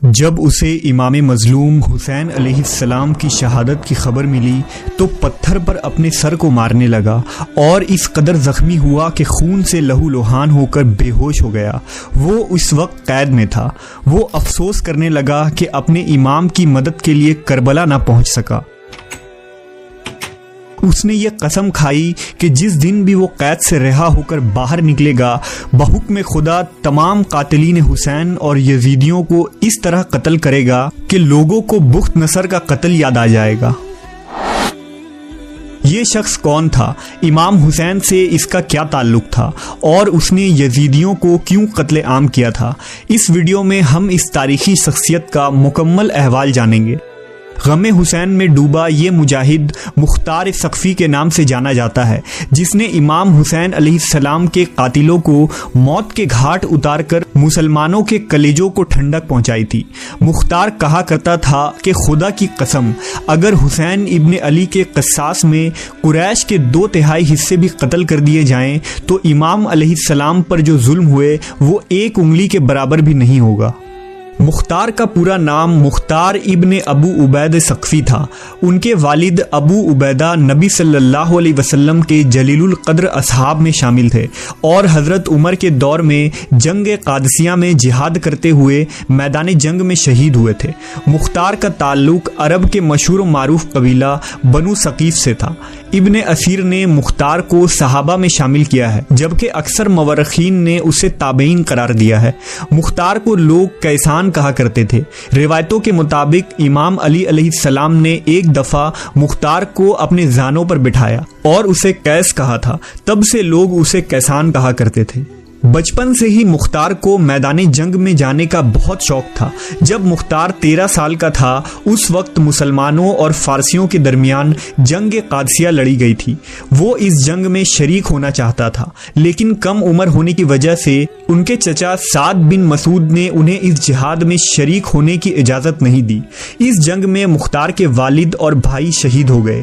جب اسے امام مظلوم حسین علیہ السلام کی شہادت کی خبر ملی تو پتھر پر اپنے سر کو مارنے لگا اور اس قدر زخمی ہوا کہ خون سے لہو لہان ہو کر بے ہوش ہو گیا۔ وہ اس وقت قید میں تھا۔ وہ افسوس کرنے لگا کہ اپنے امام کی مدد کے لیے کربلا نہ پہنچ سکا۔ اس نے یہ قسم کھائی کہ جس دن بھی وہ قید سے رہا ہو کر باہر نکلے گا، بحکم خدا تمام قاتلین حسین اور یزیدیوں کو اس طرح قتل کرے گا کہ لوگوں کو بخت نصر کا قتل یاد آ جائے گا۔ یہ شخص کون تھا؟ امام حسین سے اس کا کیا تعلق تھا اور اس نے یزیدیوں کو کیوں قتل عام کیا تھا؟ اس ویڈیو میں ہم اس تاریخی شخصیت کا مکمل احوال جانیں گے۔ غم حسین میں ڈوبا یہ مجاہد مختار سقفی کے نام سے جانا جاتا ہے، جس نے امام حسین علیہ السلام کے قاتلوں کو موت کے گھاٹ اتار کر مسلمانوں کے کلیجوں کو ٹھنڈک پہنچائی تھی۔ مختار کہا کرتا تھا کہ خدا کی قسم، اگر حسین ابن علی کے قصاص میں قریش کے 2/3 حصے بھی قتل کر دیے جائیں تو امام علیہ السلام پر جو ظلم ہوئے وہ 1 انگلی کے برابر بھی نہیں ہوگا۔ مختار کا پورا نام مختار ابن ابو عبید سقفی تھا۔ ان کے والد ابو عبیدہ نبی صلی اللہ علیہ وسلم کے جلیل القدر اصحاب میں شامل تھے اور حضرت عمر کے دور میں جنگ قادسیہ میں جہاد کرتے ہوئے میدان جنگ میں شہید ہوئے تھے۔ مختار کا تعلق عرب کے مشہور و معروف قبیلہ بنو ثقیف سے تھا۔ ابن اسیر نے مختار کو صحابہ میں شامل کیا ہے، جبکہ اکثر مورخین نے اسے تابعین قرار دیا ہے۔ مختار کو لوگ کیسان کہا کرتے تھے۔ روایتوں کے مطابق امام علی علیہ السلام نے ایک دفعہ مختار کو اپنے زانوں پر بٹھایا اور اسے کیس کہا تھا، تب سے لوگ اسے کیسان کہا کرتے تھے۔ بچپن سے ہی مختار کو میدان جنگ میں جانے کا بہت شوق تھا۔ جب مختار 13 سال کا تھا اس وقت مسلمانوں اور فارسیوں کے درمیان جنگ قادسیہ لڑی گئی تھی۔ وہ اس جنگ میں شریک ہونا چاہتا تھا، لیکن کم عمر ہونے کی وجہ سے ان کے چچا سعد بن مسعود نے انہیں اس جہاد میں شریک ہونے کی اجازت نہیں دی۔ اس جنگ میں مختار کے والد اور بھائی شہید ہو گئے۔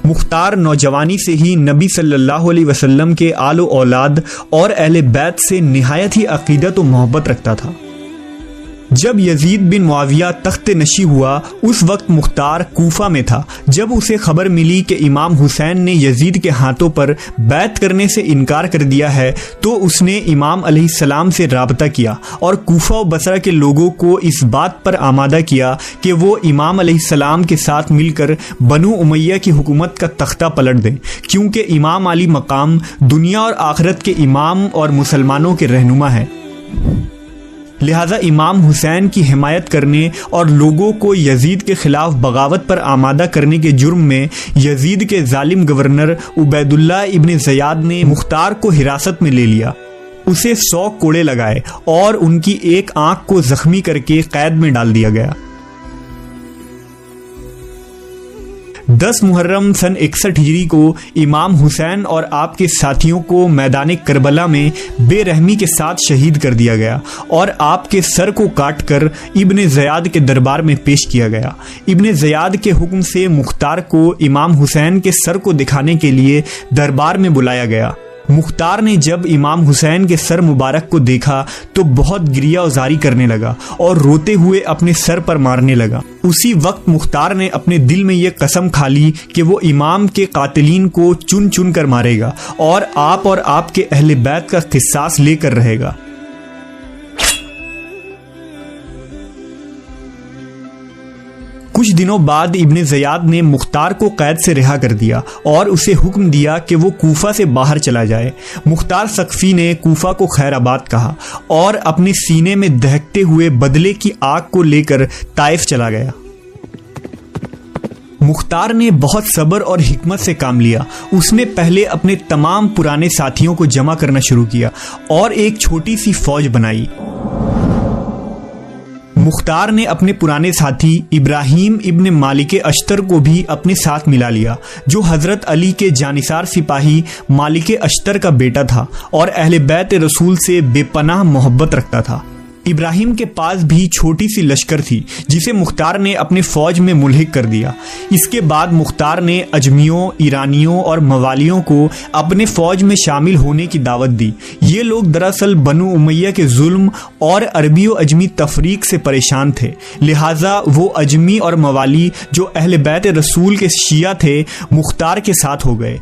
مختار نوجوانی سے ہی نبی صلی اللہ علیہ وسلم کے آل و اولاد اور اہل بیت سے نہایت ہی عقیدت و محبت رکھتا تھا۔ جب یزید بن معاویہ تخت نشی ہوا اس وقت مختار کوفہ میں تھا۔ جب اسے خبر ملی کہ امام حسین نے یزید کے ہاتھوں پر بیعت کرنے سے انکار کر دیا ہے تو اس نے امام علیہ السلام سے رابطہ کیا اور کوفہ و بصرہ کے لوگوں کو اس بات پر آمادہ کیا کہ وہ امام علیہ السلام کے ساتھ مل کر بنو امیہ کی حکومت کا تختہ پلٹ دیں، کیونکہ امام علی مقام دنیا اور آخرت کے امام اور مسلمانوں کے رہنما ہے۔ لہذا امام حسین کی حمایت کرنے اور لوگوں کو یزید کے خلاف بغاوت پر آمادہ کرنے کے جرم میں یزید کے ظالم گورنر عبید اللہ ابن زیاد نے مختار کو حراست میں لے لیا۔ اسے 100 کوڑے لگائے اور ان کی ایک آنکھ کو زخمی کر کے قید میں ڈال دیا گیا۔ 10 محرم سن 61 ہجری کو امام حسین اور آپ کے ساتھیوں کو میدان کربلا میں بے رحمی کے ساتھ شہید کر دیا گیا اور آپ کے سر کو کاٹ کر ابن زیاد کے دربار میں پیش کیا گیا۔ ابن زیاد کے حکم سے مختار کو امام حسین کے سر کو دکھانے کے لیے دربار میں بلایا گیا۔ مختار نے جب امام حسین کے سر مبارک کو دیکھا تو بہت گریہ وزاری کرنے لگا اور روتے ہوئے اپنے سر پر مارنے لگا۔ اسی وقت مختار نے اپنے دل میں یہ قسم کھا لی کہ وہ امام کے قاتلین کو چن چن کر مارے گا اور آپ کے اہل بیت کا قصاص لے کر رہے گا۔ کچھ دنوں بعد ابن زیاد نے مختار کو قید سے رہا کر دیا اور اسے حکم دیا کہ وہ کوفہ سے باہر چلا جائے۔ مختار سقفی نے کوفہ کو خیر آباد کہا اور اپنے سینے میں دہکتے ہوئے بدلے کی آگ کو لے کر طائف چلا گیا۔ مختار نے بہت صبر اور حکمت سے کام لیا۔ اس نے پہلے اپنے تمام پرانے ساتھیوں کو جمع کرنا شروع کیا اور ایک چھوٹی سی فوج بنائی۔ مختار نے اپنے پرانے ساتھی ابراہیم ابن مالک اشتر کو بھی اپنے ساتھ ملا لیا، جو حضرت علی کے جانثار سپاہی مالک اشتر کا بیٹا تھا اور اہل بیت رسول سے بے پناہ محبت رکھتا تھا۔ ابراہیم کے پاس بھی چھوٹی سی لشکر تھی جسے مختار نے اپنے فوج میں ملحق کر دیا۔ اس کے بعد مختار نے اجمیوں، ایرانیوں اور موالیوں کو اپنے فوج میں شامل ہونے کی دعوت دی۔ یہ لوگ دراصل بنو امیہ کے ظلم اور عربی و اجمی تفریق سے پریشان تھے، لہٰذا وہ اجمی اور موالی جو اہل بیت رسول کے شیعہ تھے مختار کے ساتھ ہو گئے۔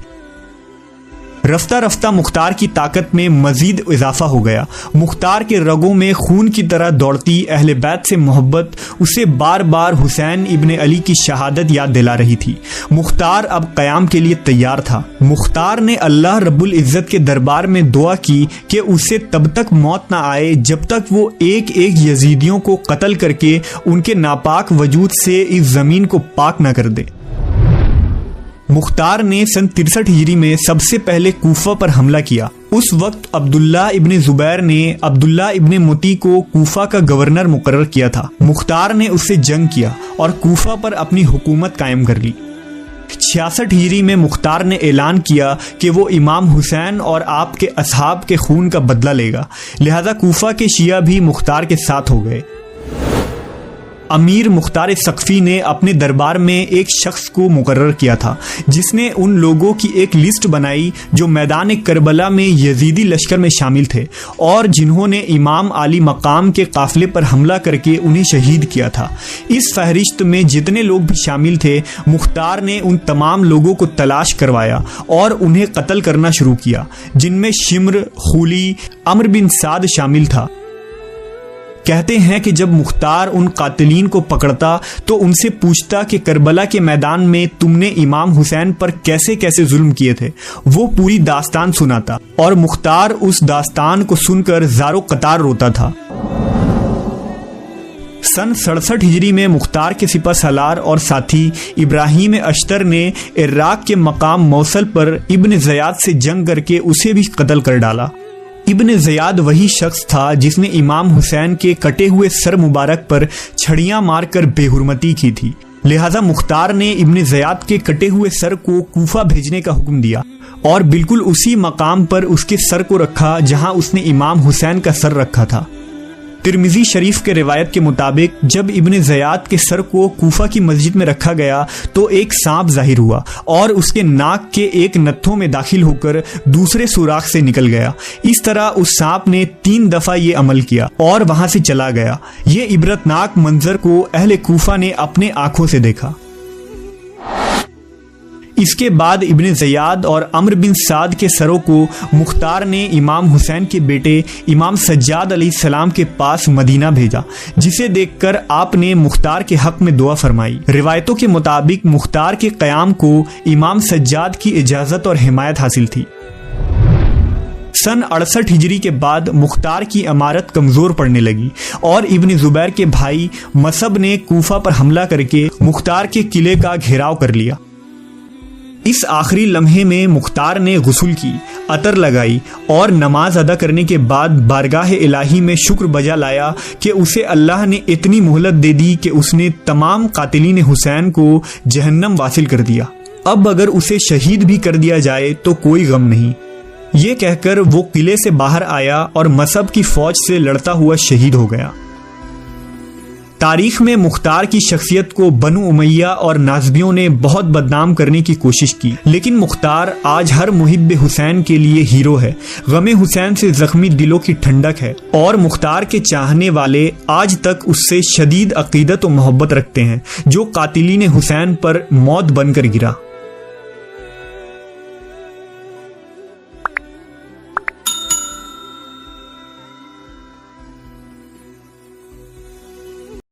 رفتہ رفتہ مختار کی طاقت میں مزید اضافہ ہو گیا۔ مختار کے رگوں میں خون کی طرح دوڑتی اہل بیت سے محبت اسے بار بار حسین ابن علی کی شہادت یاد دلا رہی تھی۔ مختار اب قیام کے لیے تیار تھا۔ مختار نے اللہ رب العزت کے دربار میں دعا کی کہ اسے تب تک موت نہ آئے جب تک وہ ایک ایک یزیدیوں کو قتل کر کے ان کے ناپاک وجود سے اس زمین کو پاک نہ کر دے۔ مختار نے سن 63 ہجری میں سب سے پہلے کوفہ پر حملہ کیا۔ اس وقت عبداللہ ابن زبیر نے عبداللہ ابن متی کو کوفہ کا گورنر مقرر کیا تھا۔ مختار نے اس سے جنگ کیا اور کوفہ پر اپنی حکومت قائم کر لی۔ 66 ہجری میں مختار نے اعلان کیا کہ وہ امام حسین اور آپ کے اصحاب کے خون کا بدلہ لے گا، لہذا کوفہ کے شیعہ بھی مختار کے ساتھ ہو گئے۔ امیر مختار ثقفی نے اپنے دربار میں ایک شخص کو مقرر کیا تھا جس نے ان لوگوں کی ایک لسٹ بنائی جو میدان کربلا میں یزیدی لشکر میں شامل تھے اور جنہوں نے امام علی مقام کے قافلے پر حملہ کر کے انہیں شہید کیا تھا۔ اس فہرست میں جتنے لوگ بھی شامل تھے مختار نے ان تمام لوگوں کو تلاش کروایا اور انہیں قتل کرنا شروع کیا، جن میں شمر، خولی، عمر بن سعد شامل تھا۔ کہتے ہیں کہ جب مختار ان قاتلین کو پکڑتا تو ان سے پوچھتا کہ کربلا کے میدان میں تم نے امام حسین پر کیسے کیسے ظلم کیے تھے۔ وہ پوری داستان سناتا اور مختار اس داستان کو سن کر زارو قطار روتا تھا۔ سن 67 ہجری میں مختار کے سپہ سالار اور ساتھی ابراہیم اشتر نے عراق کے مقام موصل پر ابن زیاد سے جنگ کر کے اسے بھی قتل کر ڈالا۔ ابن زیاد وہی شخص تھا جس نے امام حسین کے کٹے ہوئے سر مبارک پر چھڑیاں مار کر بے حرمتی کی تھی، لہذا مختار نے ابن زیاد کے کٹے ہوئے سر کو کوفہ بھیجنے کا حکم دیا اور بالکل اسی مقام پر اس کے سر کو رکھا جہاں اس نے امام حسین کا سر رکھا تھا۔ ترمذی شریف کے روایت کے مطابق جب ابن زیاد کے سر کو کوفہ کی مسجد میں رکھا گیا تو ایک سانپ ظاہر ہوا اور اس کے ناک کے ایک نتھوں میں داخل ہو کر دوسرے سوراخ سے نکل گیا۔ اس طرح اس سانپ نے 3 دفعہ یہ عمل کیا اور وہاں سے چلا گیا۔ یہ عبرتناک منظر کو اہل کوفہ نے اپنے آنکھوں سے دیکھا۔ اس کے بعد ابن زیاد اور عمر بن سعد کے سروں کو مختار نے امام حسین کے بیٹے امام سجاد علیہ السلام کے پاس مدینہ بھیجا، جسے دیکھ کر آپ نے مختار کے حق میں دعا فرمائی۔ روایتوں کے مطابق مختار کے قیام کو امام سجاد کی اجازت اور حمایت حاصل تھی۔ سن 68 ہجری کے بعد مختار کی امارت کمزور پڑنے لگی اور ابن زبیر کے بھائی مصعب نے کوفہ پر حملہ کر کے مختار کے قلعے کا گھیراؤ کر لیا۔ اس آخری لمحے میں مختار نے غسل کی، عطر لگائی اور نماز ادا کرنے کے بعد بارگاہ الہی میں شکر بجا لایا کہ اسے اللہ نے اتنی مہلت دے دی کہ اس نے تمام قاتلین حسین کو جہنم واصل کر دیا۔ اب اگر اسے شہید بھی کر دیا جائے تو کوئی غم نہیں۔ یہ کہہ کر وہ قلعے سے باہر آیا اور مصعب کی فوج سے لڑتا ہوا شہید ہو گیا۔ تاریخ میں مختار کی شخصیت کو بنو امیہ اور نازبیوں نے بہت بدنام کرنے کی کوشش کی، لیکن مختار آج ہر محب حسین کے لیے ہیرو ہے، غم حسین سے زخمی دلوں کی ٹھنڈک ہے، اور مختار کے چاہنے والے آج تک اس سے شدید عقیدت و محبت رکھتے ہیں جو قاتلین حسین پر موت بن کر گرا۔